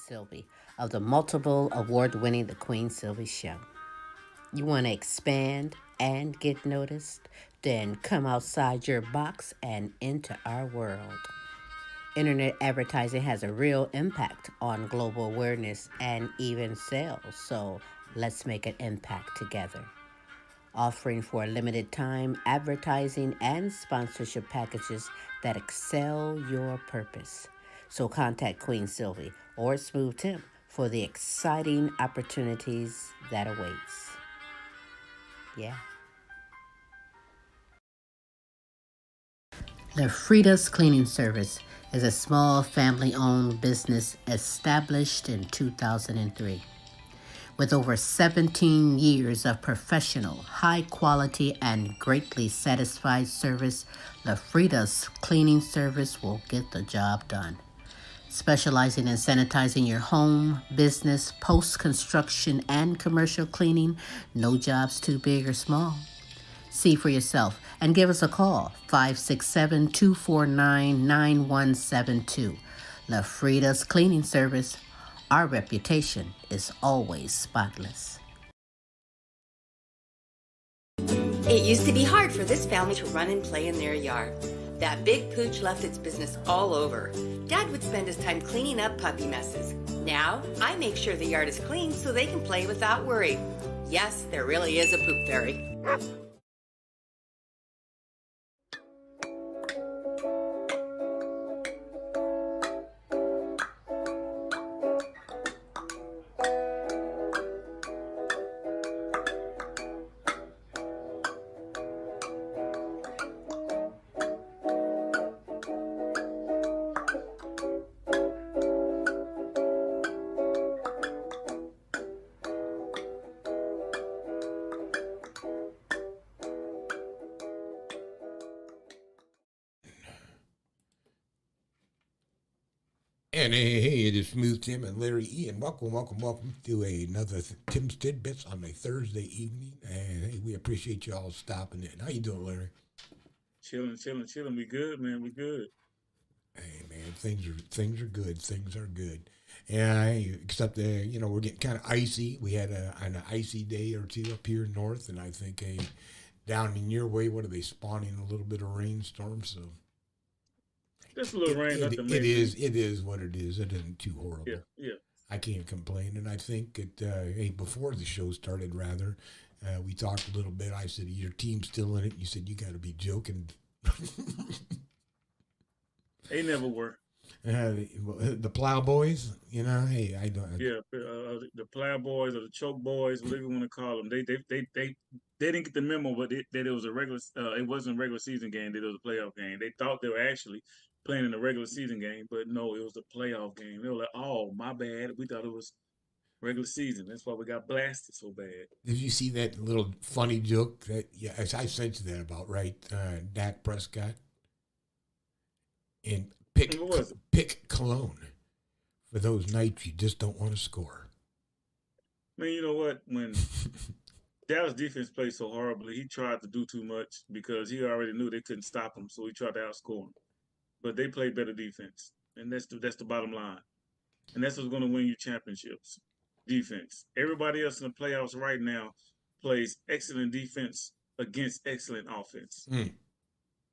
Sylvie of the multiple award winning The Queen Sylvie Show. You want to expand and get noticed? Then come outside your box and into our world. Internet advertising has a real impact on global awareness and even sales, so let's make an impact together. Offering for a limited time advertising and sponsorship packages that excel your purpose. So contact Queen Sylvie or Smooth Tim for the exciting opportunities that awaits. Yeah. The Frida's Cleaning Service is a small family-owned business established in 2003. With over 17 years of professional, high quality, and greatly satisfied service, the Frida's Cleaning Service will get the job done. Specializing in sanitizing your home, business, post-construction, and commercial cleaning, no job's too big or small. See for yourself and give us a call, 567-249-9172. La Frida's Cleaning Service. Our reputation is always spotless. It used to be hard for this family to run and play in their yard. That big pooch left its business all over. Dad would spend his time cleaning up puppy messes. Now, I make sure the yard is clean so they can play without worry. Yes, there really is a poop fairy. And hey, it is Smooth Tim and Larry E. And welcome to another Tim's Tidbits on a Thursday evening. And hey, we appreciate you all stopping in. How you doing, Larry? Chilling. We good, man. We good. Hey, man, things are good. Things are good. Yeah, except we're getting kind of icy. We had an icy day or two up here north, and I think down in your way, what are they spawning a little bit of rainstorm? So. Just a little rain. It is what it is. It isn't too horrible. Yeah. I can't complain. And I think before the show started, rather, we talked a little bit. I said, your team's still in it. You said, you got to be joking. They never were. The Plow Boys, hey, I don't. Yeah, the Plow Boys or the Choke Boys, whatever you want to call them. They didn't get the memo, but that it was a regular. It wasn't a regular season game. That it was a playoff game. They thought they were actually playing in a regular season game, but no, it was a playoff game. They were like, "Oh, my bad. We thought it was regular season. That's why we got blasted so bad." Did you see that little funny joke that? Yeah, I sent you that about right, Dak Prescott, and pick cologne for those nights you just don't want to score. Man, you know what? When Dallas defense played so horribly, he tried to do too much because he already knew they couldn't stop him, so he tried to outscore him. But they played better defense, and that's the bottom line. And that's what's going to win you championships. Defense. Everybody else in the playoffs right now plays excellent defense against excellent offense. And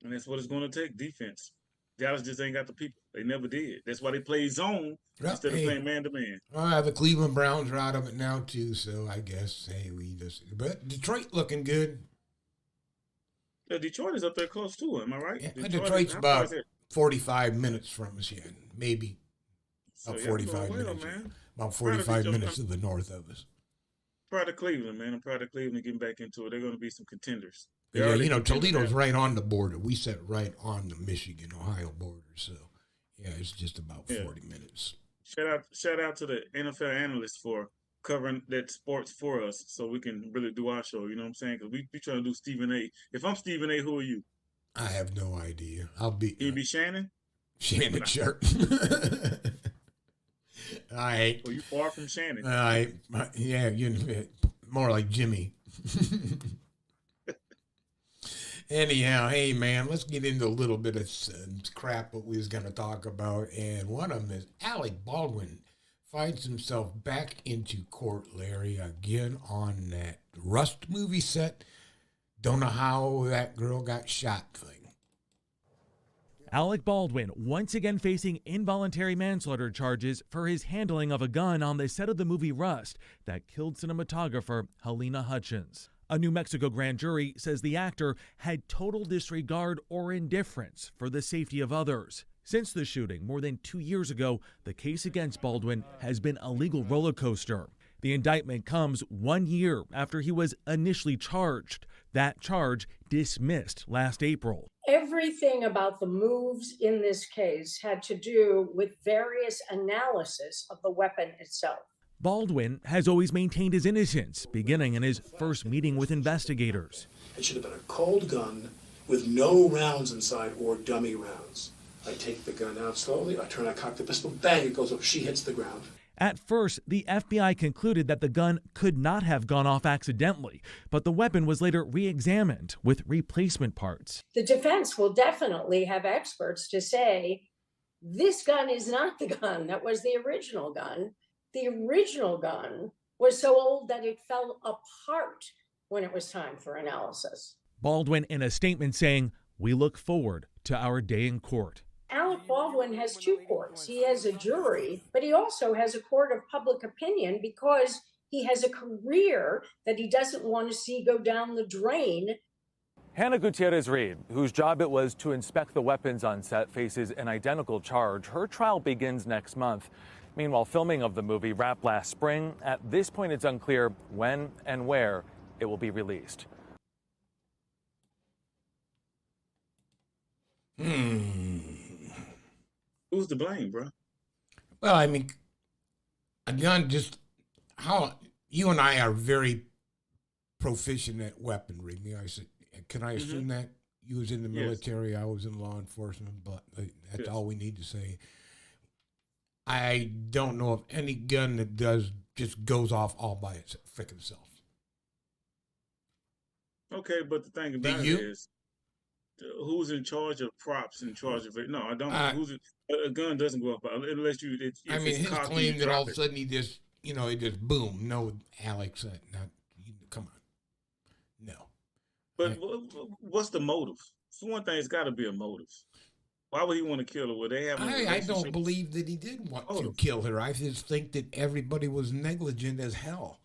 that's what it's going to take, defense. Dallas just ain't got the people. They never did. That's why they play zone instead of playing man-to-man. The Cleveland Browns are out of it now, too, so I guess, but Detroit looking good. Yeah, Detroit is up there close, too. Am I right? Yeah, Detroit's about 45 minutes from us, maybe. So, about 45 minutes. Man. About 45 minutes to the north of us. Proud of Cleveland, man. I'm proud of Cleveland getting back into it. They're going to be some contenders. Yeah, Toledo's right on the border. We sit right on the Michigan-Ohio border, so yeah, it's just about 40 minutes. Shout out to the NFL analysts for covering that sports for us, so we can really do our show. You know what I'm saying? Because we trying to do Stephen A. If I'm Stephen A., who are you? I have no idea. I'll be. Can you be Shannon? Shannon Sharp. All right. Well, you far from Shannon. Yeah, more like Jimmy. Anyhow, hey, man, let's get into a little bit of crap what we was going to talk about. And one of them is Alec Baldwin finds himself back into court, Larry, again on that Rust movie set. Don't know how that girl got shot thing. Alec Baldwin once again facing involuntary manslaughter charges for his handling of a gun on the set of the movie Rust that killed cinematographer Helena Hutchins. A New Mexico grand jury says the actor had total disregard or indifference for the safety of others. Since the shooting more than 2 years ago, the case against Baldwin has been a legal roller coaster. The indictment comes 1 year after he was initially charged. That charge dismissed last April. Everything about the moves in this case had to do with various analysis of the weapon itself. Baldwin has always maintained his innocence, beginning in his first meeting with investigators. It should have been a cold gun with no rounds inside or dummy rounds. I take the gun out slowly, I cock the pistol, bang, it goes up, she hits the ground. At first, the FBI concluded that the gun could not have gone off accidentally, but the weapon was later re-examined with replacement parts. The defense will definitely have experts to say, this gun is not the gun that was the original gun. The original gun was so old that it fell apart when it was time for analysis. Baldwin in a statement saying, "We look forward to our day in court." Alec Baldwin has two courts. He has a jury, but he also has a court of public opinion because he has a career that he doesn't want to see go down the drain. Hannah Gutierrez-Reed, whose job it was to inspect the weapons on set, faces an identical charge. Her trial begins next month. Meanwhile, filming of the movie wrapped last spring. At this point, it's unclear when and where it will be released. Who's to blame, bro? Well, I mean, again, just how you and I are very proficient at weaponry. I said, can I assume that you was in the military, I was in law enforcement, but that's all we need to say. I don't know of any gun that just goes off all by its frickin' self. Okay, but the thing about it is, who's in charge of props? In charge of it? No, I don't. A gun doesn't go off unless you. I mean, his claim that all of a sudden he just, it just boom. No, Alex, come on, no. But what's the motive? For one thing, it's got to be a motive. Why would he want to kill her? Would they have? I don't believe that he did want to kill her. I just think that everybody was negligent as hell.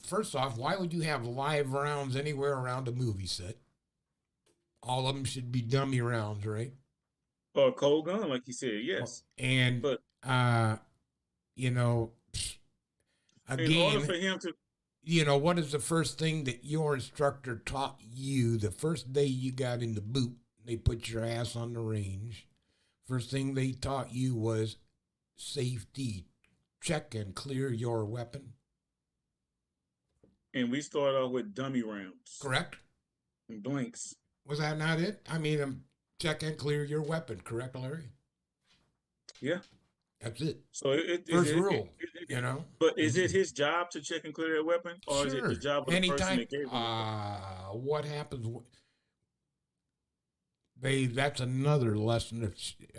First off, why would you have live rounds anywhere around a movie set? All of them should be dummy rounds, right? Or a cold gun, like you said, yes. And but again, in order for him to, what is the first thing that your instructor taught you the first day you got in the boot? They put your ass on the range. First thing they taught you was safety. Check and clear your weapon. And we started off with dummy rounds. Correct. And blanks. Was that not it? I mean, check and clear your weapon. Correct, Larry? Yeah. That's it. So first rule, But is it his job to check and clear that weapon? Or is it the job of the person that gave him what happens... That's another lesson that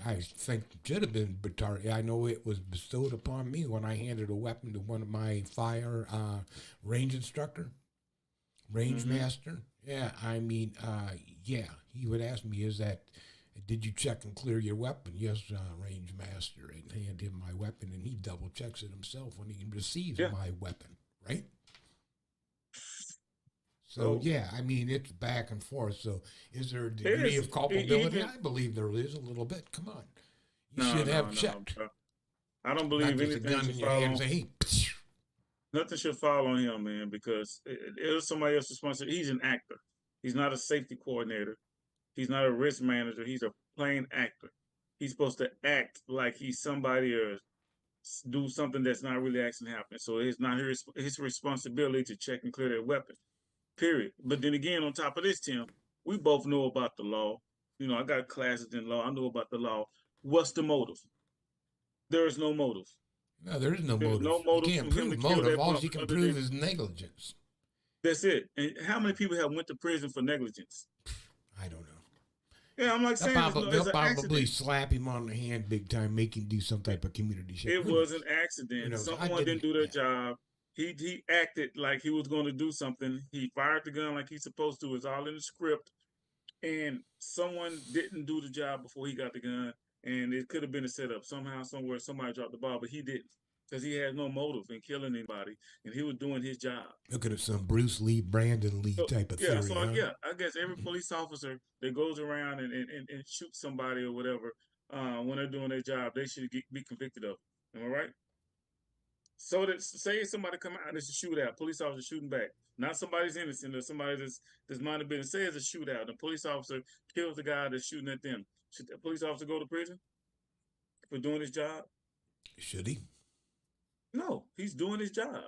I think should have been I know it was bestowed upon me when I handed a weapon to one of my fire range instructor, range master. Yeah, I mean, he would ask me, did you check and clear your weapon? Yes, range master, and hand him my weapon, and he double checks it himself when he receives my weapon, right? So, I mean, it's back and forth. So, is there a degree of culpability? I believe there is a little bit. Come on. You should have checked. I don't believe anything should fall on him. Nothing should fall on him, man, because it was somebody else's responsibility. He's an actor. He's not a safety coordinator. He's not a risk manager. He's a plain actor. He's supposed to act like he's somebody or do something that's not really actually happening. So, it's not his responsibility to check and clear their weapon. Period. But then again, on top of this, Tim, we both know about the law. I got classes in law. I know about the law. What's the motive? There is no motive. No, there is no motive. No motive. You can't prove motive. All you can prove is negligence. That's it. And how many people have went to prison for negligence? I don't know. Yeah, I'm like saying They'll it's an probably accident. slap him on the hand big time, make him do some type of community shit. It Who was knows? an accident. So I Someone didn't didn't. do their Yeah. job. He acted like he was going to do something. He fired the gun like he's supposed to. It's all in the script. And someone didn't do the job before he got the gun, and it could have been a setup somehow, somewhere. Somebody dropped the ball, but he didn't because he had no motive in killing anybody, and he was doing his job. Look at some Bruce Lee, Brandon Lee So type of yeah, theory, huh? I guess every police officer that goes around and shoots somebody or whatever when they're doing their job, they should be convicted of it. Am I right? So that say somebody come out and it's a shootout, police officer shooting back. Not somebody's innocent or somebody that's minding business. Say it's a shootout. The police officer kills the guy that's shooting at them. Should the police officer go to prison for doing his job? Should he? No, he's doing his job.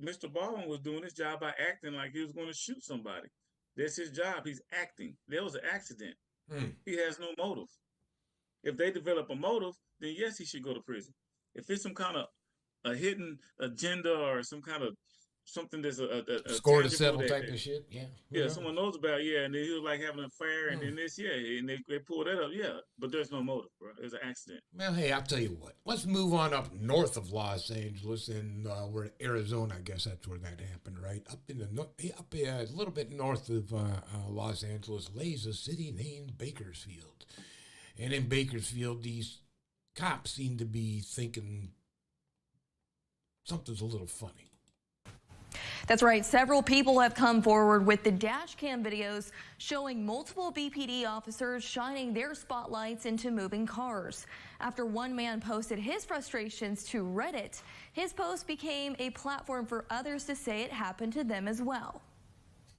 Mr. Baldwin was doing his job by acting like he was going to shoot somebody. That's his job. He's acting. There was an accident. He has no motive. If they develop a motive, then yes, he should go to prison. If it's some kind of a hidden agenda or some kind of something that's a Score to tangible settle type of shit. Yeah. Yeah, someone knows about, and then he was like having an affair, and then this, and they pulled that up, but there's no motive, bro. It's an accident. Well, hey, I'll tell you what. Let's move on up north of Los Angeles, and we're in Arizona. I guess that's where that happened, right? Up in the a little bit north of Los Angeles, lays a city named Bakersfield, and in Bakersfield, these cops seem to be thinking something's a little funny. That's right. Several people have come forward with the dash cam videos showing multiple BPD officers shining their spotlights into moving cars. After one man posted his frustrations to Reddit, his post became a platform for others to say it happened to them as well.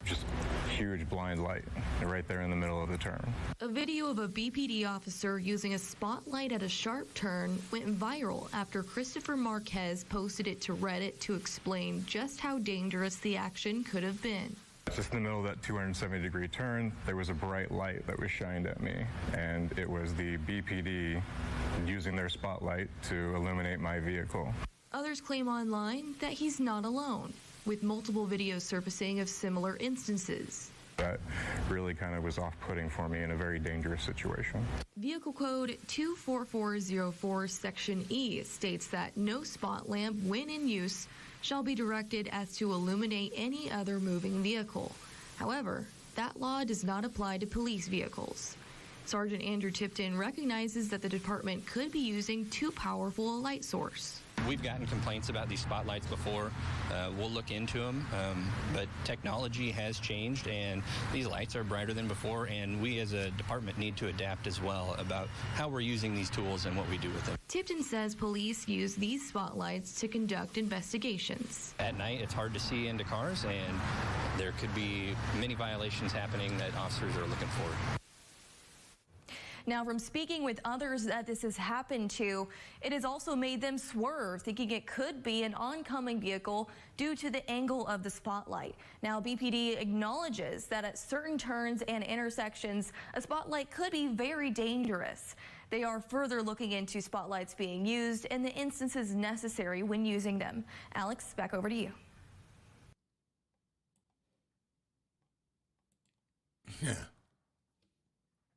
Just huge blind light right there in the middle of the turn. A video of a BPD officer using a spotlight at a sharp turn went viral after Christopher Marquez posted it to Reddit to explain just how dangerous the action could have been. Just in the middle of that 270-degree turn, there was a bright light that was shined at me, and it was the BPD using their spotlight to illuminate my vehicle. Others claim online that he's not alone, with multiple videos surfacing of similar instances. That really kind of was off-putting for me in a very dangerous situation. Vehicle code 24404 section E states that no spot lamp when in use shall be directed as to illuminate any other moving vehicle. However, that law does not apply to police vehicles. Sergeant Andrew Tipton recognizes that the department could be using too powerful a light source. We've gotten complaints about these spotlights before. We'll look into them, but technology has changed, and these lights are brighter than before, and we as a department need to adapt as well about how we're using these tools and what we do with them. Tipton says police use these spotlights to conduct investigations. At night, it's hard to see into cars, and there could be many violations happening that officers are looking for. Now, from speaking with others that this has happened to, it has also made them swerve, thinking it could be an oncoming vehicle due to the angle of the spotlight. Now, BPD acknowledges that at certain turns and intersections, a spotlight could be very dangerous. They are further looking into spotlights being used and the instances necessary when using them. Alex, back over to you. Yeah.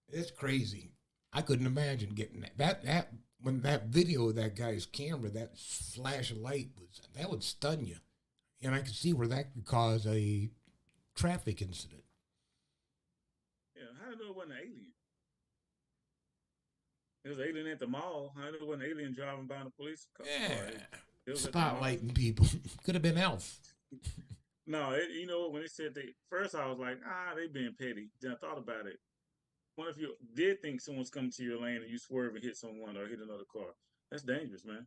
It's crazy. I couldn't imagine getting that when that video of that guy's camera, that flash of light that would stun you. And I could see where that could cause a traffic incident. Yeah, how did I know it wasn't an alien? It was an alien at the mall. How did it wasn't an alien driving by the police car? Yeah. It was Spotlighting people. Could have been Elf. No, you know, when they said first I was like, they being petty. Then I thought about it. What if you did think someone's coming to your lane and you swerve and hit someone or hit another car? That's dangerous, man.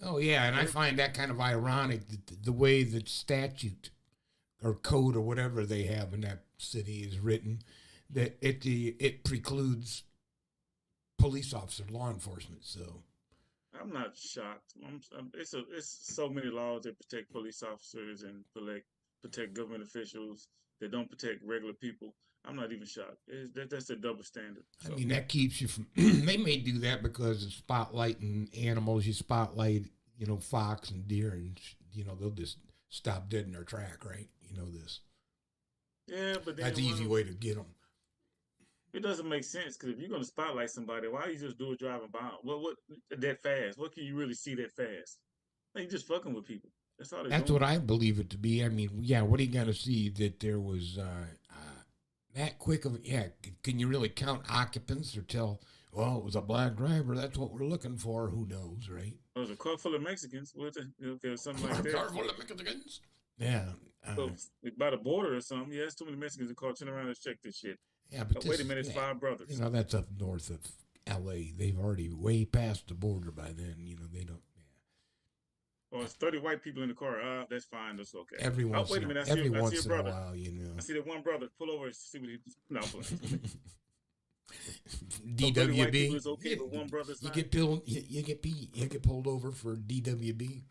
Oh, yeah, and I find that kind of ironic, the way that statute or code or whatever they have in that city is written, that it precludes police officer law enforcement. So I'm not shocked. It's so many laws that protect police officers and protect government officials that don't protect regular people. I'm not even shocked. That's a double standard. So. I mean, that keeps you from. They may do that because of spotlighting animals. You spotlight, fox and deer, and they'll just stop dead in their track, right? You know this. Yeah, but then that's the easy way to get them. It doesn't make sense because if you're gonna spotlight somebody, why you just do it driving by? What that fast? What can you really see that fast? Like you just fucking with people. That's all they're That's doing. what I believe it to be. I mean, yeah, what are you going to see that there was that quick of, yeah, can you really count occupants or tell, well, it was a black driver, that's what we're looking for, who knows, right? It was a car full of Mexicans, okay, something like that. Car full of Mexicans? Yeah. So, by the border or something, yeah, it's too many Mexicans in the car. Turn around and check this shit. Yeah, but wait a minute, it's 5 brothers. You know, that's up north of L.A. They've already way past the border by then. You know, they don't. Or it's 30 white people in the car. That's fine. That's okay. Every once wait a minute. in I see a brother. a while, you know. I see that one brother. Pull over and see what he. No, DWB. Is okay, but one brother's you not. get pulled. You get pulled over for DWB.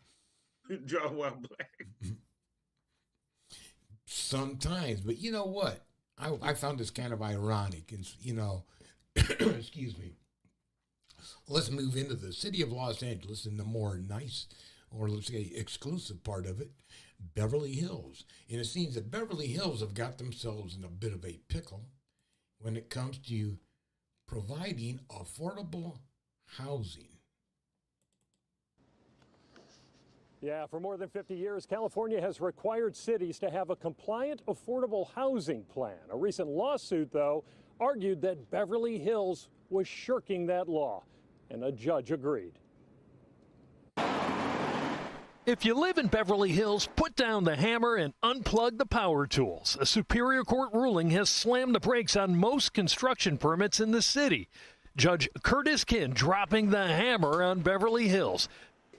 Draw while black. Sometimes, but you know what? I found this kind of ironic, and you know, excuse me. Let's move into the city of Los Angeles and the more nice, or let's say exclusive part of it, Beverly Hills. And it seems that Beverly Hills have got themselves in a bit of a pickle when it comes to providing affordable housing. Yeah, for more than 50 years, California has required cities to have a compliant, affordable housing plan. A recent lawsuit, though, argued that Beverly Hills was shirking that law, and a judge agreed. If you live in Beverly Hills, put down the hammer and unplug the power tools. A Superior Court ruling has slammed the brakes on most construction permits in the city. Judge Curtis Kinn dropping the hammer on Beverly Hills,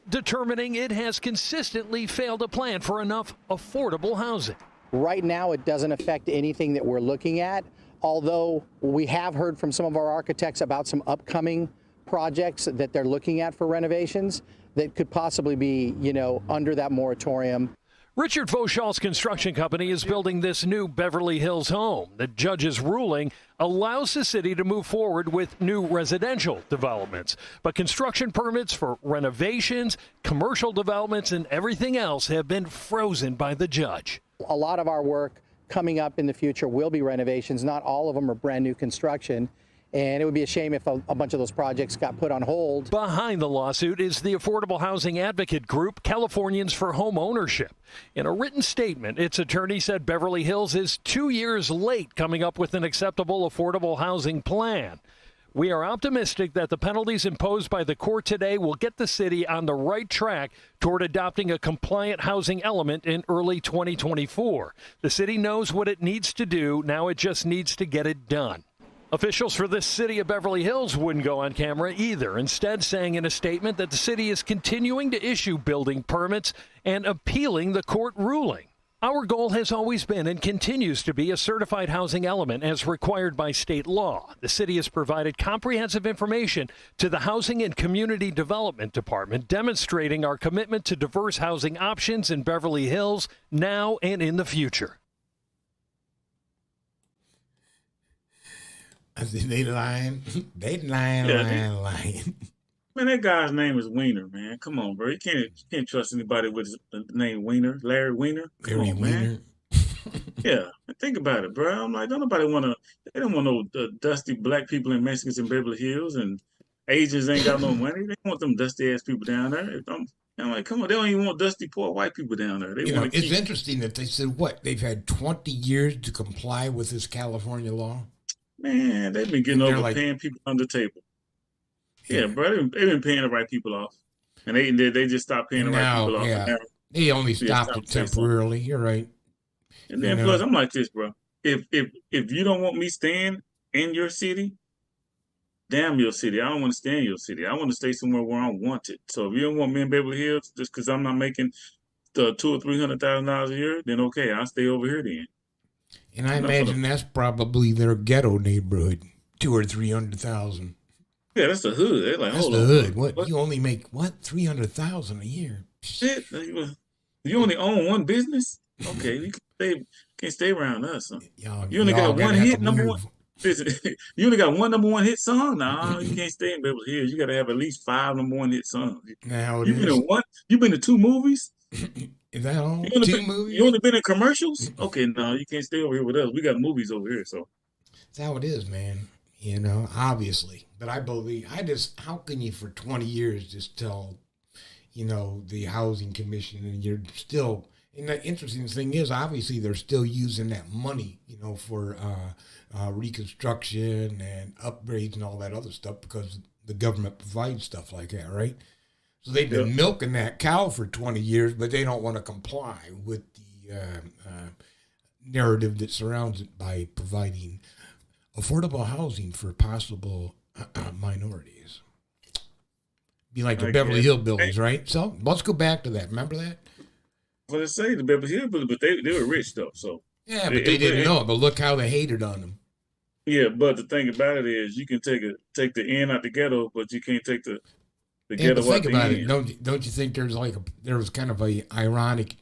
determining it has consistently failed to plan for enough affordable housing. Right now, it doesn't affect anything that we're looking at, although we have heard from some of our architects about some upcoming projects that they're looking at for renovations that could possibly be, you know, under that moratorium. Richard Vauchal's construction company is building this new Beverly Hills home. The judge's ruling allows the city to move forward with new residential developments. But construction permits for renovations, commercial developments, and everything else have been frozen by the judge. A lot of our work coming up in the future will be renovations. Not all of them are brand new construction. And it would be a shame if a bunch of those projects got put on hold. Behind the lawsuit is the affordable housing advocate group, Californians for Home Ownership. In a written statement, its attorney said Beverly Hills is 2 years late coming up with an acceptable affordable housing plan. We are optimistic that the penalties imposed by the court today will get the city on the right track toward adopting a compliant housing element in early 2024. The city knows what it needs to do. Now it just needs to get it done. Officials for the city of Beverly Hills wouldn't go on camera either, instead saying in a statement that the city is continuing to issue building permits and appealing the court ruling. Our goal has always been and continues to be a certified housing element as required by state law. The city has provided comprehensive information to the Housing and Community Development Department, demonstrating our commitment to diverse housing options in Beverly Hills now and in the future. They lying. lying. Man, that guy's name is Wiener, man. Come on, bro. You can't trust anybody with the name Wiener. Larry Wiener. Come on, man. Yeah, think about it, bro. I'm like, don't nobody want to. They don't want no dusty black people and Mexicans in Beverly Hills, and Asians ain't got no money. They want them dusty ass people down there. I'm like, come on, they don't even want dusty poor white people down there. It's interesting that they said what they've had 20 years to comply with this California law. Man, they've been getting over paying people on the table. Yeah, bro, they've been paying the right people off, and they just stopped paying the right people off. Yeah. They only stopped it temporarily. You're right. And then plus, I'm like this, bro. If you don't want me staying in your city, damn your city. I don't want to stay in your city. I want to stay somewhere where I'm wanted. So if you don't want me in Beverly Hills just because I'm not making the $200,000 or $300,000 a year, then okay, I'll stay over here then. And I imagine that's probably their ghetto neighborhood, 200,000 or 300,000. Yeah, that's the hood. They're like, that's hold the on. hood. What you only make? What 300,000 a year? Shit, you only own one business? Okay, you can't stay around us. Huh? You only got one hit number one. Listen, you only got one number one hit song. No, you can't stay in Beverly Hills. You got to have at least 5 number one hit songs. Now You've been to 2 movies. Is that all? Movies? You only been in commercials? Okay, no, you can't stay over here with us. We got movies over here, so. That's how it is, man. You know, obviously. But I believe, how can you for 20 years just tell, you know, the Housing Commission, and you're still, and the interesting thing is, obviously, they're still using that money, you know, for reconstruction and upgrades and all that other stuff because the government provides stuff like that, right? So they've been milking that cow for 20 years, but they don't want to comply with the narrative that surrounds it by providing affordable housing for possible minorities. Be like the Beverly Hillbillies, right? So let's go back to that. Remember that? Well, they say the Beverly Hillbillies, but they were rich though. So yeah, but they didn't know it. But look how they hated on them. Yeah, but the thing about it is, you can take the end out the ghetto, but you can't take the ghetto out the end. Don't you think there was kind of a ironic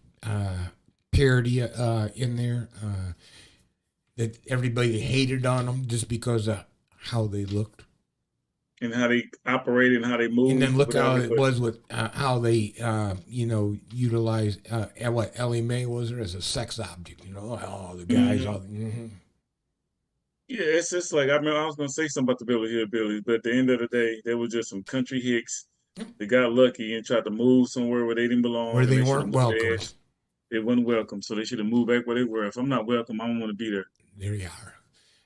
parody in there that everybody hated on them just because of how they looked and how they operated and how they moved. And then look how it was with how they utilized what Ellie Mae was there as a sex object. You know, the guys. Yeah, it's just like, I was going to say something about the Beverly Hillbillies, but at the end of the day, they were just some country hicks. They got lucky and tried to move somewhere where they didn't belong. Where they weren't welcome. They weren't welcome, so they should have moved back where they were. If I'm not welcome, I don't want to be there. There you are.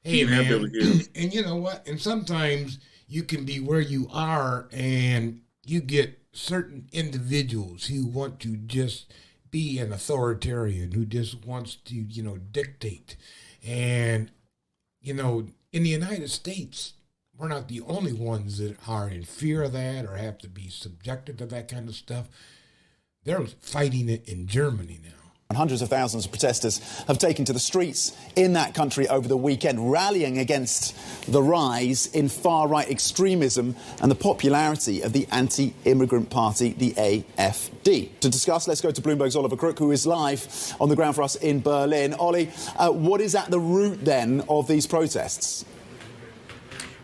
Hey, man. And you know what? And sometimes you can be where you are and you get certain individuals who want to just be an authoritarian, who just wants to, dictate. And in the United States, we're not the only ones that are in fear of that or have to be subjected to that kind of stuff. They're fighting it in Germany now. Hundreds of thousands of protesters have taken to the streets in that country over the weekend, rallying against the rise in far-right extremism and the popularity of the anti-immigrant party, the AfD. To discuss, let's go to Bloomberg's Oliver Crook, who is live on the ground for us in Berlin. Ollie, what is at the root, then, of these protests?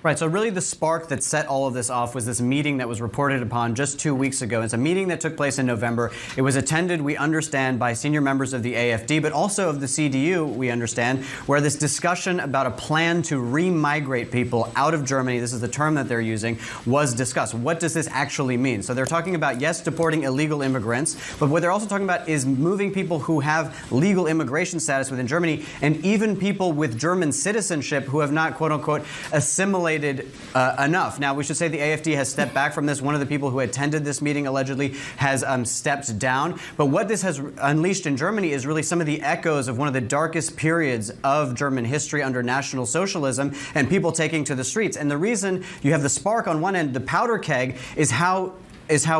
Right, so really the spark that set all of this off was this meeting that was reported upon just 2 weeks ago. It's a meeting that took place in November. It was attended, we understand, by senior members of the AfD, but also of the CDU, we understand, where this discussion about a plan to re-migrate people out of Germany, this is the term that they're using, was discussed. What does this actually mean? So they're talking about, yes, deporting illegal immigrants, but what they're also talking about is moving people who have legal immigration status within Germany, and even people with German citizenship who have not, quote-unquote, assimilated enough. Now, we should say the AfD has stepped back from this. One of the people who attended this meeting allegedly has stepped down. But what this has unleashed in Germany is really some of the echoes of one of the darkest periods of German history under National Socialism and people taking to the streets. And the reason you have the spark on one end, the powder keg, is how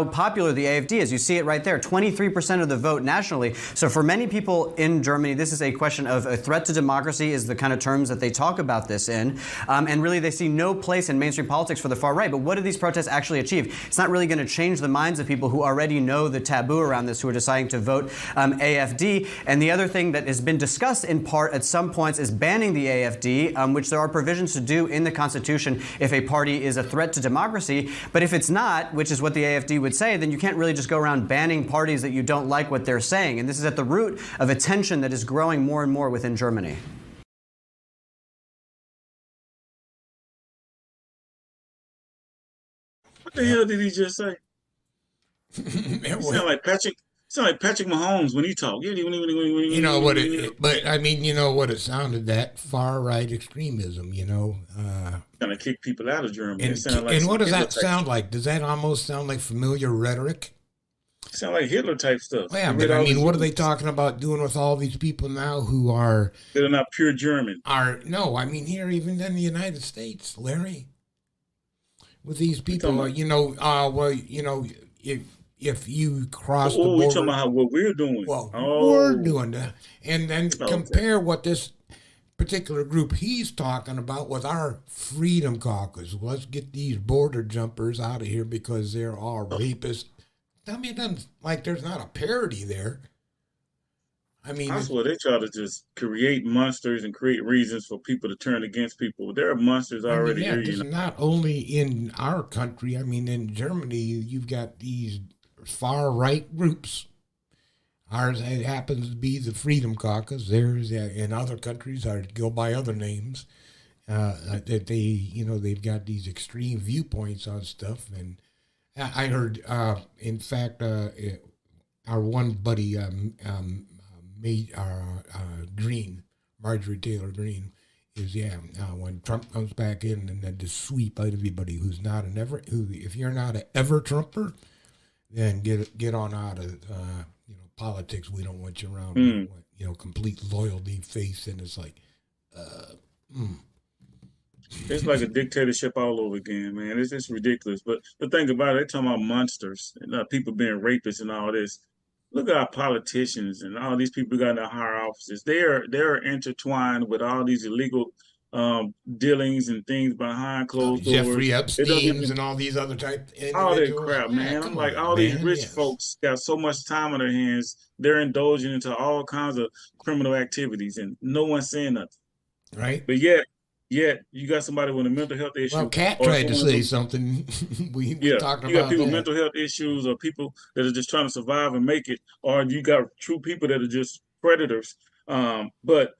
popular the AfD is. You see it right there, 23% of the vote nationally. So for many people in Germany, this is a question of a threat to democracy is the kind of terms that they talk about this in. And really, they see no place in mainstream politics for the far right. But what do these protests actually achieve? It's not really going to change the minds of people who already know the taboo around this, who are deciding to vote AfD. And the other thing that has been discussed in part at some points is banning the AfD, which there are provisions to do in the Constitution if a party is a threat to democracy. But if it's not, which is what the AfD would say, then you can't really just go around banning parties that you don't like what they're saying. And this is at the root of a tension that is growing more and more within Germany. What the hell did he just say? Sound like Patrick Mahomes when he talk. You know what it sounded that far right extremism. Trying to kick people out of Germany. And what does that sound like? Does that almost sound like familiar rhetoric? Sound like Hitler type stuff. Yeah, but I mean, what are they talking about doing with all these people now who are? They're not pure German. No, I mean here, even in the United States, Larry. With these people, if you cross the border. We're talking about what we're doing. Well, we're doing that. And then compare what this particular group he's talking about with our Freedom Caucus. Let's get these border jumpers out of here because they're all rapists. I mean, it doesn't, like there's not a parity there. I mean, that's what they try to just create monsters and create reasons for people to turn against people. There are monsters already here. This is not only in our country. I mean, in Germany, you've got these far right groups. Ours happens to be the Freedom Caucus. Theirs in other countries go by other names. that they've got these extreme viewpoints on stuff. And I heard, in fact, our one buddy, Green, Marjorie Taylor Greene, is when Trump comes back in and then just sweep out everybody who's not if you're not an ever Trumper, then get on out of politics. We don't want you around. We want, complete loyalty, faith, and it's like, It's like a dictatorship all over again, man. It's just ridiculous. But the thing about it, they're talking about monsters and people being rapists and all this. Look at our politicians and all these people who got in the higher offices. They're intertwined with all these illegal dealings and things behind closed doors. Jeffrey Epstein's and all these other type all that individuals. crap, man. I'm like, all man, these rich yes. folks got so much time on their hands. They're indulging into all kinds of criminal activities, and no one's saying nothing. Right. But yet you got somebody with a mental health issue. Well, Kat tried to say something. we talked about you got people with that. mental health issues, or people that are just trying to survive and make it, or you got true people that are just predators. But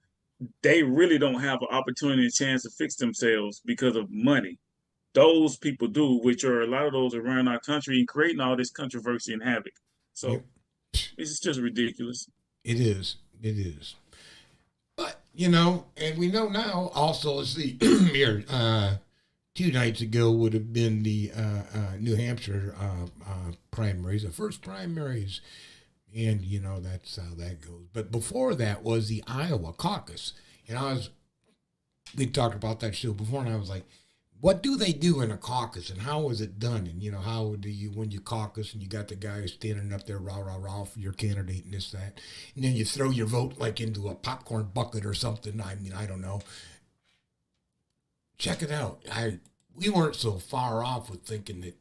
they really don't have an opportunity and chance to fix themselves because of money. Those people do, which are a lot of those around our country and creating all this controversy and havoc. So it's just ridiculous. It is. It is. But, and we know now also, let's see, here, 2 nights ago would have been the New Hampshire primaries, the first primaries. And, that's how that goes. But before that was the Iowa caucus. And we talked about that show before, and I was like, what do they do in a caucus, and how is it done? And, how do you, when you caucus and you got the guys standing up there, rah, rah, rah, for your candidate and this, that, and then you throw your vote like into a popcorn bucket or something. I mean, I don't know. Check it out. We weren't so far off with thinking that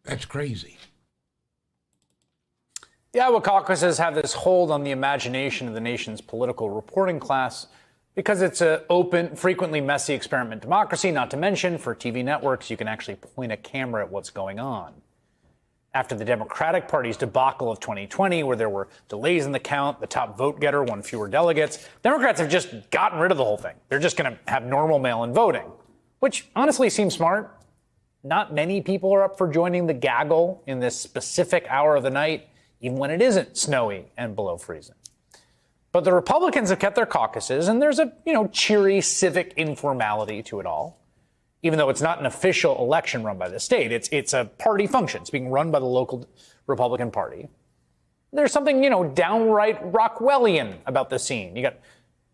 that's crazy. The Iowa caucuses have this hold on the imagination of the nation's political reporting class because it's an open, frequently messy experiment democracy, not to mention, for TV networks, you can actually point a camera at what's going on. After the Democratic Party's debacle of 2020, where there were delays in the count, the top vote getter won fewer delegates, Democrats have just gotten rid of the whole thing. They're just going to have normal mail-in voting, which honestly seems smart. Not many people are up for joining the gaggle in this specific hour of the night, even when it isn't snowy and below freezing. But the Republicans have kept their caucuses, and there's a, cheery civic informality to it all. Even though it's not an official election run by the state, it's a party function. It's being run by the local Republican Party. There's something, downright Rockwellian about the scene. You got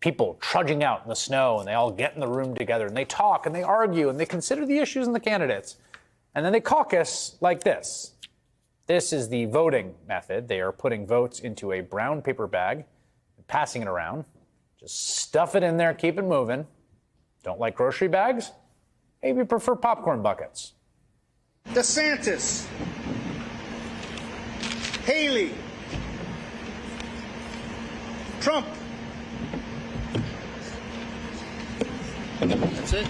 people trudging out in the snow, and they all get in the room together, and they talk, and they argue, and they consider the issues and the candidates. And then they caucus like this. This is the voting method. They are putting votes into a brown paper bag, passing it around. Just stuff it in there, keep it moving. Don't like grocery bags? Maybe prefer popcorn buckets. DeSantis, Haley, Trump. That's it.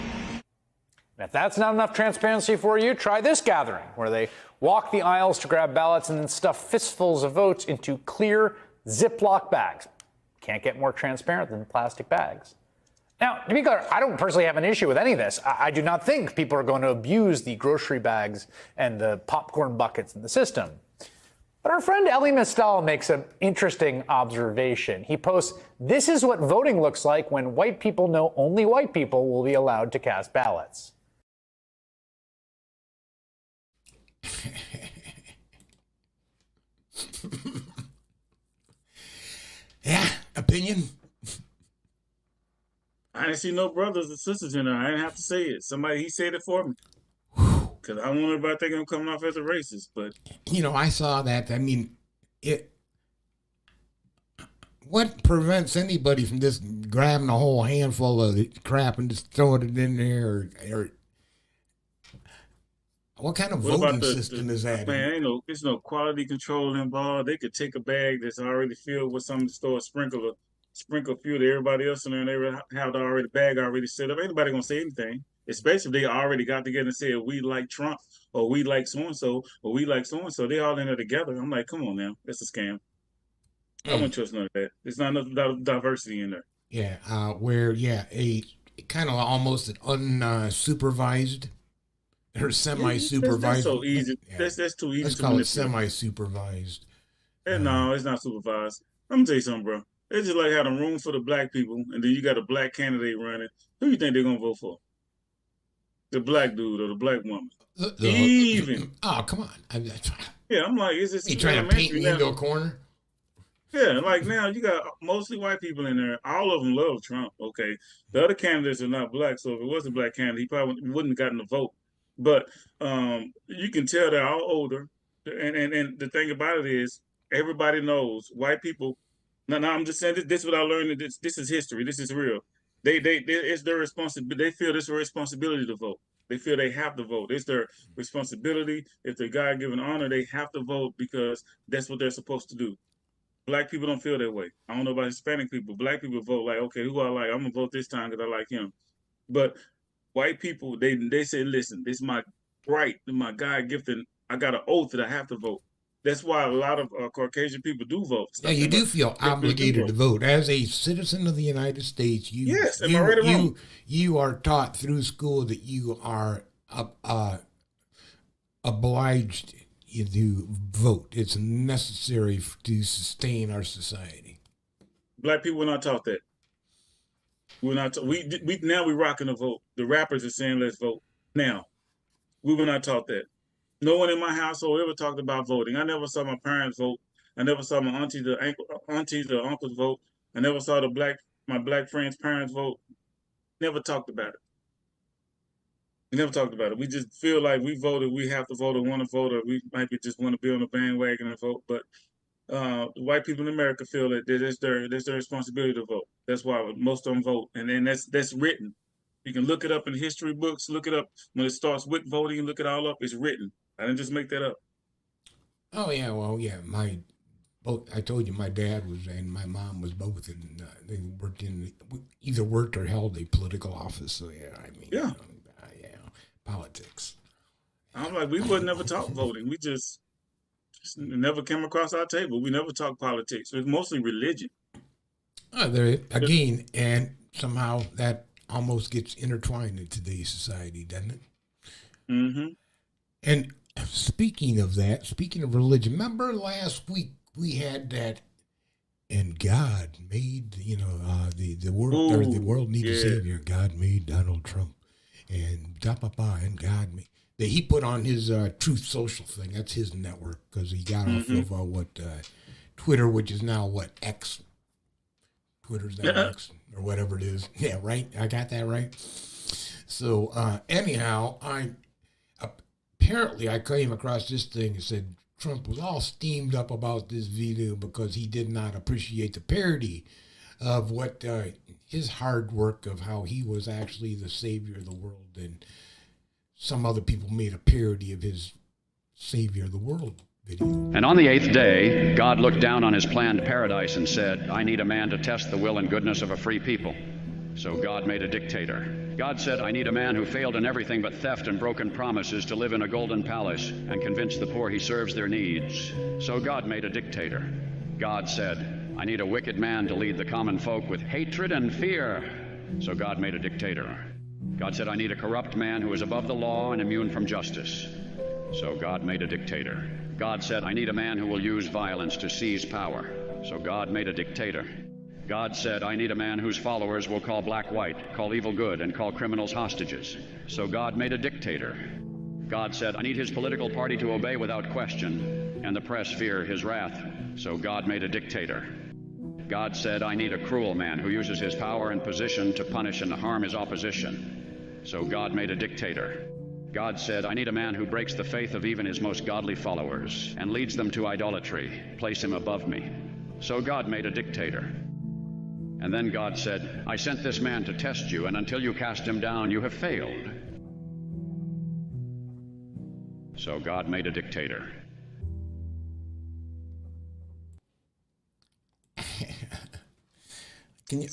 And if that's not enough transparency for you, try this gathering, where they walk the aisles to grab ballots and then stuff fistfuls of votes into clear Ziploc bags. Can't get more transparent than plastic bags. Now, to be clear, I don't personally have an issue with any of this. I do not think people are going to abuse the grocery bags and the popcorn buckets in the system. But our friend Elie Mystal makes an interesting observation. He posts, "This is what voting looks like when white people know only white people will be allowed to cast ballots." Yeah, opinion. I didn't see no brothers and sisters in there. I didn't have to say it. He said it for me. Because I don't want everybody thinking I'm coming off as a racist. But I saw that. I mean, what prevents anybody from just grabbing a whole handful of the crap and just throwing it in there? Or what kind of voting system is that? Man, there's no quality control involved. They could take a bag that's already filled with something to store, sprinkle fuel to everybody else in there, and they have the bag already set up. Ain't nobody gonna say anything. Especially if they already got together and said, we like Trump, or we like so-and-so, or we like so-and-so. They all in there together. I'm like, come on now. That's a scam. I wouldn't trust none of that. There's not enough diversity in there. Yeah, a kind of almost an unsupervised or semi-supervised. That's so easy. Yeah. That's too easy Let's to call it manipulate. semi-supervised. And no, it's not supervised. I'm gonna tell you something, bro. It's just like having a room for the black people, and then you got a black candidate running. Who you think they're gonna vote for? The black dude or the black woman? Even. Oh, come on. Yeah, I'm like, is this You trying to paint me now? into a corner? Yeah, like now you got mostly white people in there. All of them love Trump. Okay, the other candidates are not black, so if it was a black candidate, he probably wouldn't have gotten the vote. But you can tell they're all older, and the thing about it is, everybody knows white people. Now I'm just saying this is what I learned. This is history. This is real. They it's their responsibility. They feel it's a responsibility to vote. They feel they have to vote. It's their responsibility. If they're God given honor, they have to vote because that's what they're supposed to do. Black people don't feel that way. I don't know about Hispanic people. Black people vote like, okay, who I like, I'm gonna vote this time because I like him. But white people, they say, listen, this is my right, my God gifted. I got an oath that I have to vote. That's why a lot of Caucasian people do vote. Yeah, you do feel obligated to vote as a citizen of the United States. Yes, am I right or wrong? You are taught through school that you are obliged to vote. It's necessary to sustain our society. Black people were not taught that. We're not. We now we're rocking the vote. The rappers are saying let's vote now. We were not taught that. No one in my household ever talked about voting. I never saw my parents vote. I never saw my aunties or uncles vote. I never saw my black friends' parents vote. Never talked about it. We never talked about it. We just feel like we voted, we have to vote or want to vote, or we might just want to be on the bandwagon and vote. But white people in America feel that it's their responsibility to vote. That's why most of them vote, and then that's written. You can look it up in history books. Look it up when it starts with voting. Look it all up. It's written. I didn't just make that up. Oh yeah, well yeah, I told you my dad was and my mom was both, and they worked either worked or held a political office. So yeah, I mean, yeah, politics. I'm like, we were never taught voting. We just never came across our table. We never talked politics. It was mostly religion. There again, and somehow that almost gets intertwined in today's society, doesn't it? Mm-hmm. And speaking of that, speaking of religion, remember last week we had that, and God made the world. Or the world needs a savior. God made Donald Trump, and and God made. That he put on his Truth Social thing. That's his network because he got off of Twitter, which is now X. Twitter's now X or whatever it is. Yeah, right. I got that right. So anyhow, apparently I came across this thing and said Trump was all steamed up about this video because he did not appreciate the parody of what his hard work of how he was actually the savior of the world, and some other people made a parody of his savior of the world video. And on the 8th day, God looked down on his planned paradise and said, I need a man to test the will and goodness of a free people. So God made a dictator. God said, I need a man who failed in everything but theft and broken promises to live in a golden palace and convince the poor he serves their needs. So God made a dictator. God said, I need a wicked man to lead the common folk with hatred and fear. So God made a dictator. God said, I need a corrupt man who is above the law and immune from justice. So God made a dictator. God said, I need a man who will use violence to seize power. So God made a dictator. God said, I need a man whose followers will call black white, call evil good, and call criminals hostages. So God made a dictator. God said, I need his political party to obey without question, and the press fear his wrath. So God made a dictator. God said, I need a cruel man who uses his power and position to punish and harm his opposition. So God made a dictator. God said, I need a man who breaks the faith of even his most godly followers and leads them to idolatry. Place him above me. So God made a dictator. And then God said, I sent this man to test you, and until you cast him down, you have failed. So God made a dictator.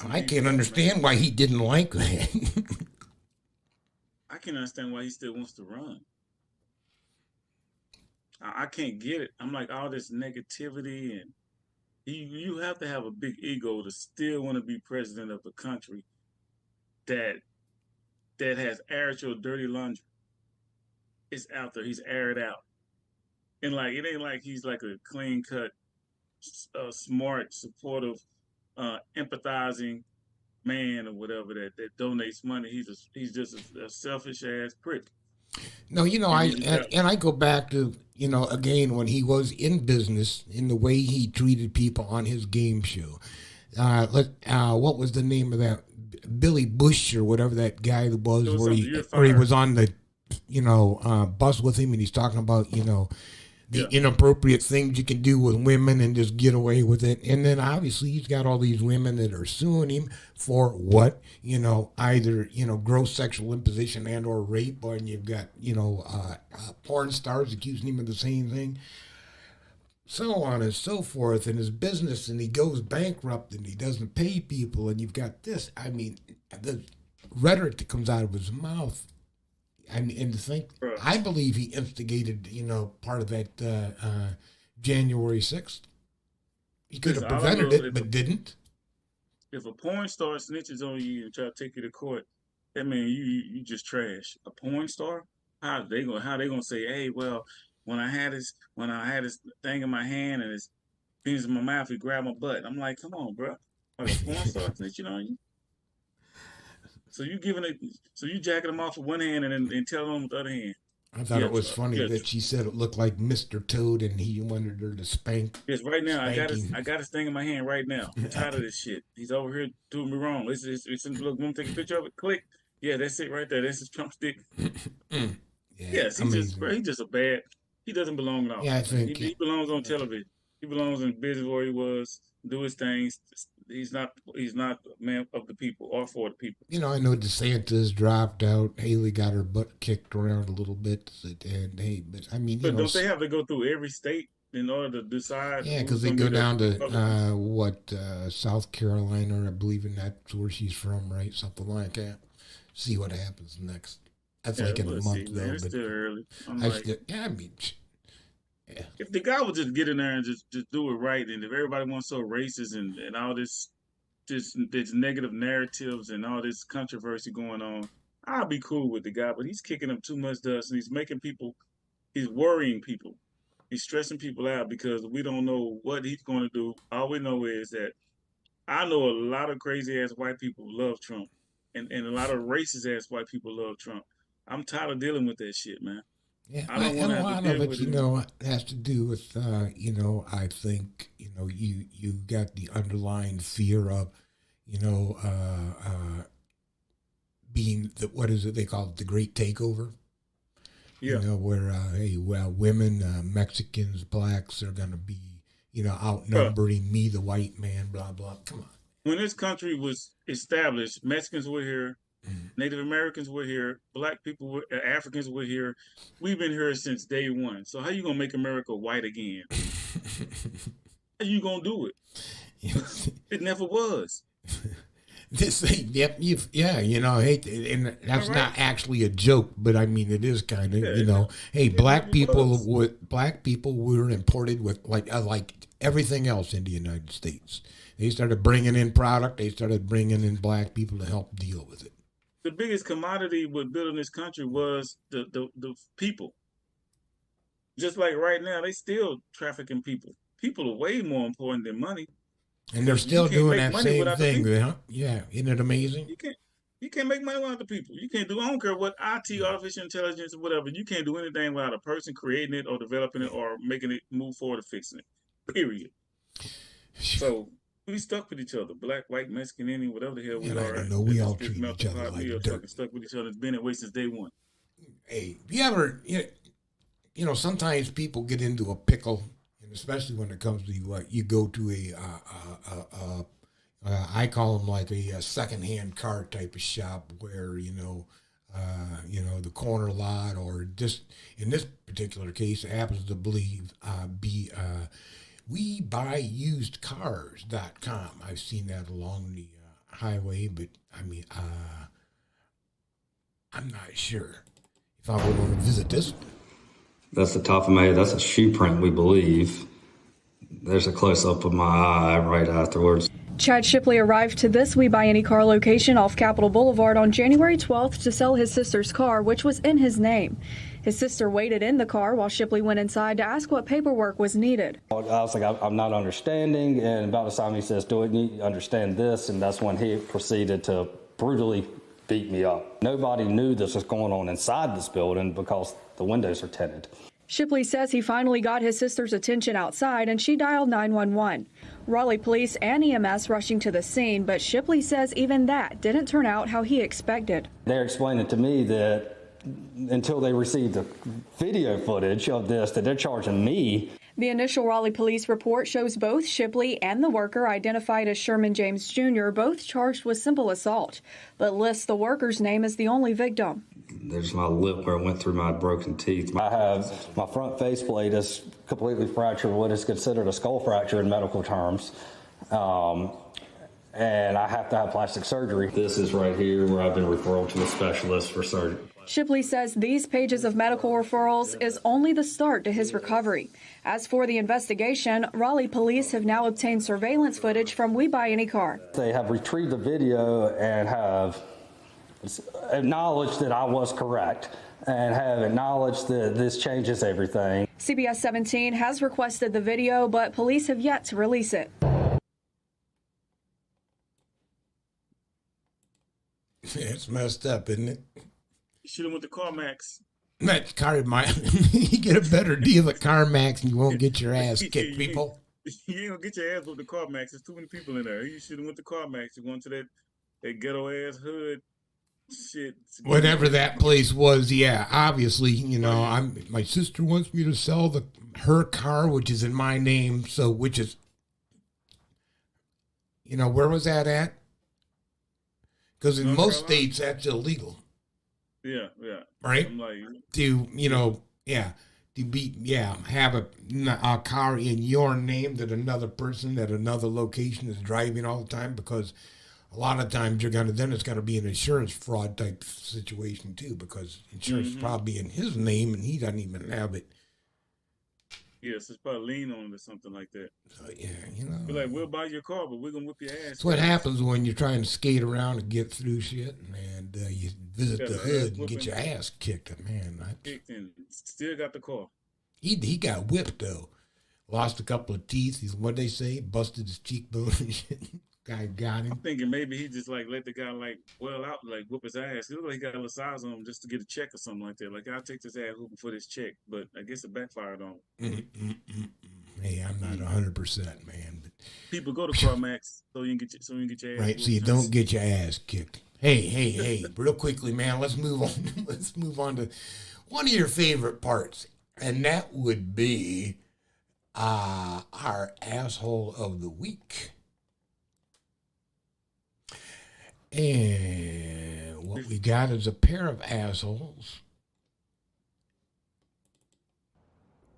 I can't understand why he didn't like that. I can't understand why he still wants to run. I can't get it. I'm like, all this negativity, and you have to have a big ego to still want to be president of a country that that has aired your dirty laundry. It's out there. He's aired out. And like it ain't like he's like a clean cut, smart, supportive, empathizing man or whatever that donates money. He's just a selfish ass prick. No, I go back to, again, when he was in business, in the way he treated people on his game show. What was the name of that? Billy Bush or whatever that guy was, where he was on the, bus with him, and he's talking about, the inappropriate things you can do with women and just get away with it. And then obviously he's got all these women that are suing him for what? Either, gross sexual imposition and or rape, and you've got, porn stars accusing him of the same thing. So on and so forth, in his business, and he goes bankrupt and he doesn't pay people, and you've got this. I mean, the rhetoric that comes out of his mouth. And to think, I believe he instigated, part of that January 6th. He could have prevented it, but didn't. If a porn star snitches on you and try to take you to court, that means you just trash. A porn star? How they gonna say, hey, well, when I had this thing in my hand and his penis in my mouth, he grabbed my butt. I'm like, come on, bro. Like a porn star snitching on you? So you jacking him off with one hand and then telling him with the other hand. I thought it was funny that she said it looked like Mr. Toad and he wanted her to spank. Yes, right now I got his thing in my hand right now. I'm tired of this shit. He's over here doing me wrong. It's look, want to take a picture of it? Click. Yeah, that's it right there. That's his Trump stick. Yes, he's just a bad. He doesn't belong at all. Yeah, I think he belongs on television. He belongs in business where he was, do his things. He's not a man of the people or for the people. I know DeSantis dropped out. Haley got her butt kicked around a little bit, and but I mean, but don't they have to go through every state in order to decide? Yeah, because they go down to South Carolina, I believe, and that's where she's from, right? Something like that. See what happens next. That's like in a month, though. It's still early. Yeah. If the guy would just get in there and just do it right, and if everybody wants so racist and all this negative narratives and all this controversy going on, I'll be cool with the guy. But he's kicking up too much dust, and he's worrying people. He's stressing people out because we don't know what he's going to do. All we know is that I know a lot of crazy ass white people love Trump, and a lot of racist ass white people love Trump. I'm tired of dealing with that shit, man. Yeah, and a lot of it, has to do with, I think, you got the underlying fear of, being what is it they call it, the great takeover? Yeah. Where, women, Mexicans, blacks are going to be, outnumbering me, the white man, blah, blah. Come on. When this country was established, Mexicans were here. Native Americans were here. Black people Africans were here. We've been here since day one. So how you gonna make America white again? How you gonna do it? It never was. And that's not actually a joke, but I mean it is kind of, Hey, black people were imported with like everything else in the United States. They started bringing in product. They started bringing in black people to help deal with it. The biggest commodity with building this country was the people. Just like right now, they still trafficking people. People are way more important than money. And they're still doing that same thing, huh? Yeah, isn't it amazing? You can't make money without the people. You can't do. I don't care what IT, artificial intelligence, or whatever. You can't do anything without a person creating it or developing it or making it move forward or fixing it. Period. So we stuck with each other, black, white, Mexican, Indian, whatever the hell we are. I know we all treat each other like dirt. Stuck with each other. It's been that way since day one. Hey, you ever, sometimes people get into a pickle, and especially when it comes to what you go to I call them like a secondhand car type of shop where the corner lot, or just in this particular case, it happens to be we buy used cars.com. I've seen that along the highway, but I mean, I'm not sure if I would want to visit this one. That's the top of my head. That's a shoe print, we believe. There's a close-up of my eye right afterwards. Chad Shipley arrived to this We Buy Any Car location off Capitol Boulevard on January 12th to sell his sister's car, which was in his name. His sister waited in the car while Shipley went inside to ask what paperwork was needed. I was like, I'm not understanding, and about the time he says, do you understand this? And that's when he proceeded to brutally beat me up. Nobody knew this was going on inside this building because the windows are tinted. Shipley says he finally got his sister's attention outside and she dialed 911. Raleigh police and EMS rushing to the scene, but Shipley says even that didn't turn out how he expected. They're explaining to me that until they received the video footage of this, that they're charging me. The initial Raleigh police report shows both Shipley and the worker, identified as Sherman James Jr., both charged with simple assault, but lists the worker's name as the only victim. There's my lip where it went through my broken teeth. I have my front faceplate is completely fractured, what is considered a skull fracture in medical terms. And I have to have plastic surgery. This is right here where I've been referred to a specialist for surgery. Shipley says these pages of medical referrals is only the start to his recovery. As for the investigation, Raleigh police have now obtained surveillance footage from We Buy Any Car. They have retrieved the video and have acknowledged that I was correct and have acknowledged that this changes everything. CBS 17 has requested the video, but police have yet to release it. It's messed up, isn't it? You should have went to CarMax. That you get a better deal at CarMax and you won't get your ass kicked, people. You ain't gonna get your ass with the CarMax. There's too many people in there. You should have went to CarMax. You're going to that ghetto ass hood shit. Whatever that place was, yeah. Obviously, my sister wants me to sell her car, which is in my name. So, which is, where was that at? Because in most states, that's illegal. Yeah. Right? I'm like, have a car in your name that another person at another location is driving all the time, because a lot of times it's got to be an insurance fraud type situation too, because insurance is probably in his name and he doesn't even have it. Yes, it's probably lien on it or something like that. So, yeah, Be like, we'll buy your car, but we're going to whip your ass. That's what happens when you're trying to skate around and get through shit, and you visit the hood and get your ass kicked. Man, kicked and still got the car. He got whipped, though. Lost a couple of teeth. What'd they say? Busted his cheekbone and shit. Guy got him. I'm thinking maybe he just let the guy well out, whip his ass. It looked like he got a little size on him just to get a check or something like that. Like, I'll take this ass whooping for this check, but I guess it backfired on him. Hey, I'm not 100%, man. But people go to CarMax so you can get your ass right, so you don't get your ass kicked. Hey, real quickly, man, let's move on. Let's move on to one of your favorite parts, and that would be our asshole of the week. And what we got is a pair of assholes.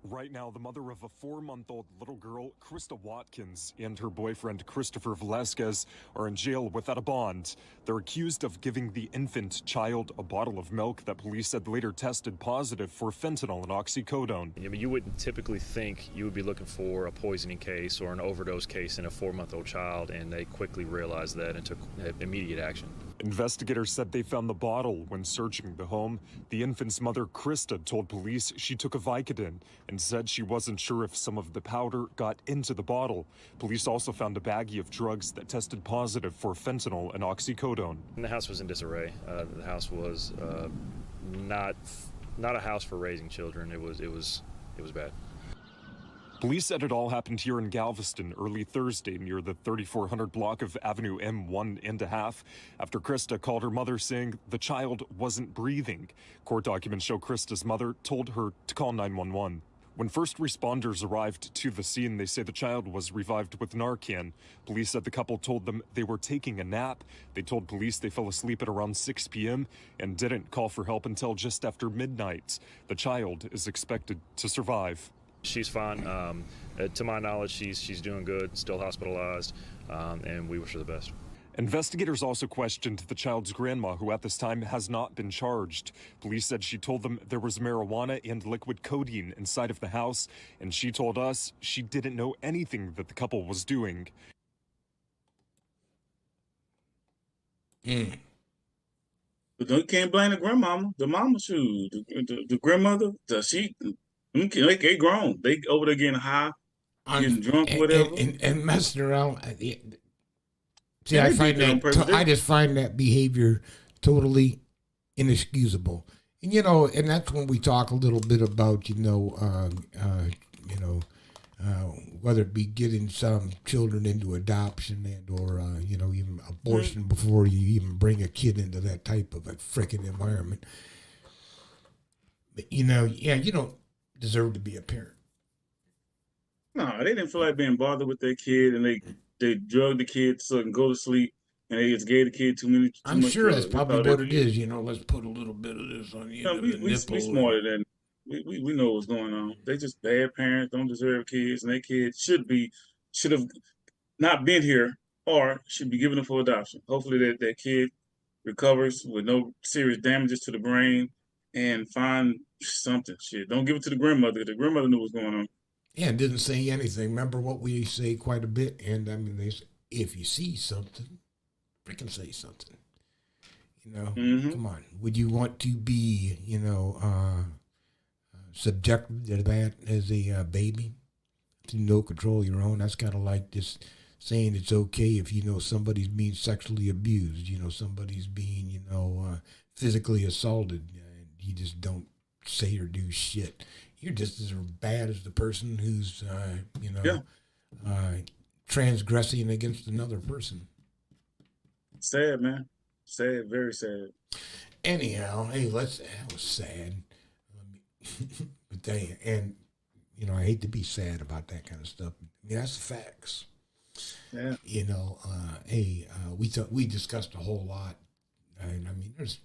Right now, the mother of a 4-month-old little girl, Krista Watkins, and her boyfriend, Christopher Velasquez, are in jail without a bond. They're accused of giving the infant child a bottle of milk that police said later tested positive for fentanyl and oxycodone. I mean, you wouldn't typically think you would be looking for a poisoning case or an overdose case in a 4-month-old child, and they quickly realized that and took immediate action. Investigators said they found the bottle when searching the home. The infant's mother, Krista, told police she took a Vicodin and said she wasn't sure if some of the powder got into the bottle. Police also found a baggie of drugs that tested positive for fentanyl and oxycodone. And the house was in disarray. The house was not a house for raising children. It was bad. Police said it all happened here in Galveston early Thursday near the 3400 block of Avenue M1 and a half after Krista called her mother saying the child wasn't breathing. Court documents show Krista's mother told her to call 911. When first responders arrived to the scene, they say the child was revived with Narcan. Police said the couple told them they were taking a nap. They told police they fell asleep at around 6 p.m. and didn't call for help until just after midnight. The child is expected to survive. She's fine. To my knowledge, she's doing good, still hospitalized, and we wish her the best. Investigators also questioned the child's grandma, who at this time has not been charged. Police said she told them there was marijuana and liquid codeine inside of the house, and she told us she didn't know anything that the couple was doing. But you can't blame the grandmama, the mama shoes, the grandmother, they grown. They over there getting high, getting drunk, whatever. And messing around. See, Yeah, I they find did that on purpose. I just find that behavior totally inexcusable. And and that's when we talk a little bit about whether it be getting some children into adoption or even abortion before you even bring a kid into that type of a freaking environment. But you don't deserve to be a parent. No, they didn't feel like being bothered with their kid, and they drugged the kid so they can go to sleep, and they just gave the kid too much. I'm sure that's probably what it is. Let's put a little bit of this on the end of the nipple. We smarter than we know what's going on. They just bad parents, don't deserve kids, and their kids should have not been here or should be given up for adoption. Hopefully that kid recovers with no serious damages to the brain and find something. Shit, don't give it to the grandmother. The grandmother knew what's going on. Yeah, and didn't say anything. Remember what we say quite a bit? And they say, if you see something, freaking say something. Come on. Would you want to be, subjected to that as a baby? To no control of your own? That's kind of like just saying it's okay if somebody's being sexually abused, somebody's being, physically assaulted. You just don't say or do shit. You're just as bad as the person who's, transgressing against another person. Sad, man. Sad, very sad. Anyhow, hey, that was sad. But dang, and I hate to be sad about that kind of stuff. I mean, that's the facts. Yeah. We discussed a whole lot, and I mean, there's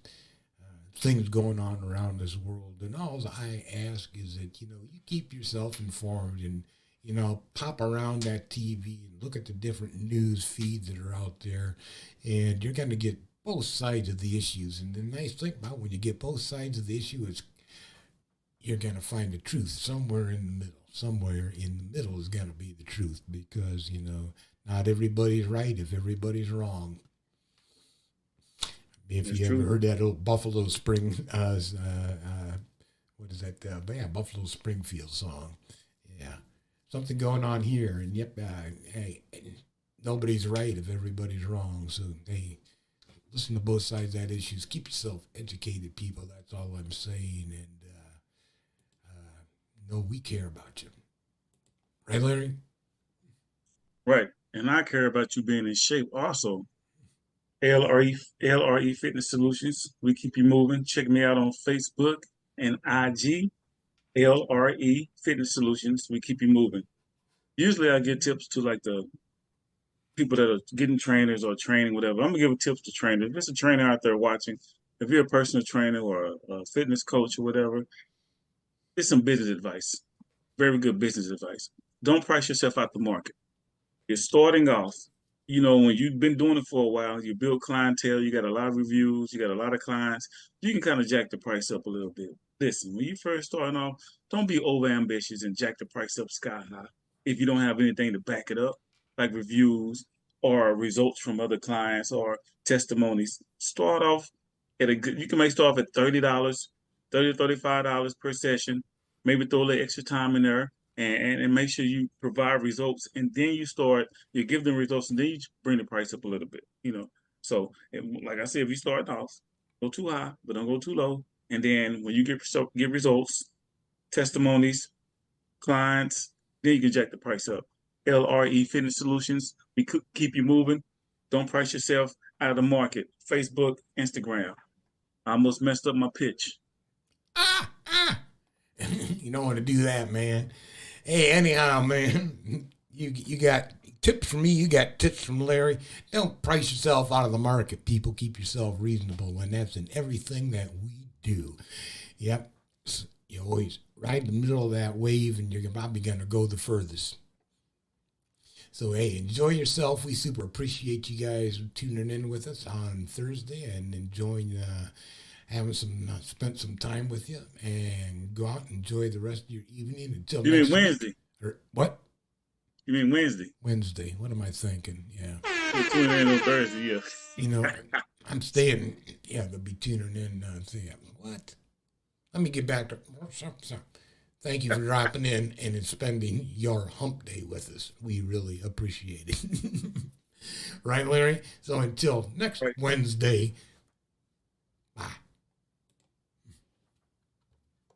things going on around this world, and all I ask is that you keep yourself informed and pop around that TV and look at the different news feeds that are out there, and you're going to get both sides of the issues. And the nice thing about when you get both sides of the issue is you're going to find the truth somewhere in the middle. Somewhere in the middle is going to be the truth, because not everybody's right if everybody's wrong. If you ever heard that old Buffalo Spring, what is that? Buffalo Springfield song. Yeah. Something going on here. And hey, nobody's right if everybody's wrong. So, hey, listen to both sides of that issue. Keep yourself educated, people. That's all I'm saying. And know we care about you. Right, Larry? Right. And I care about you being in shape also. LRE Fitness Solutions. We keep you moving. Check me out on Facebook and IG. LRE Fitness Solutions. We keep you moving. Usually I give tips to like the people that are getting trainers or training, whatever. I'm going to give tips to trainers. If there's a trainer out there watching, if you're a personal trainer or a fitness coach or whatever, it's some business advice. Very good business advice. Don't price yourself out the market. You're starting off. When you've been doing it for a while, you build clientele, you got a lot of reviews, you got a lot of clients, you can kind of jack the price up a little bit. Listen, when you first starting off, don't be over ambitious and jack the price up sky high if you don't have anything to back it up, like reviews or results from other clients or testimonies. Start off you can start off at $30, $30 to $35 per session, maybe throw a little extra time in there. And make sure you provide results, and then you give them results, and then you bring the price up a little bit, So, like I said, if you start off, go too high, but don't go too low. And then when you get results, testimonies, clients, then you can jack the price up. LRE Fitness Solutions, we could keep you moving. Don't price yourself out of the market. Facebook, Instagram. I almost messed up my pitch. You don't want to do that, man. Hey, anyhow, man, you got tips from me. You got tips from Larry. Don't price yourself out of the market, people. Keep yourself reasonable, and that's in everything that we do. Yep. You always ride in the middle of that wave, and you're probably going to go the furthest. So, hey, enjoy yourself. We super appreciate you guys tuning in with us on Thursday and enjoying having spent some time with you, and go out and enjoy the rest of your evening until next mean Wednesday? What? You mean Wednesday? Wednesday. What am I thinking? Yeah. You're tuning in on Thursday, yeah. I'm staying. Yeah, they'll be tuning in. Saying, what? Let me get back to. Thank you for dropping in and spending your hump day with us. We really appreciate it. Right, Larry? So until next Wednesday,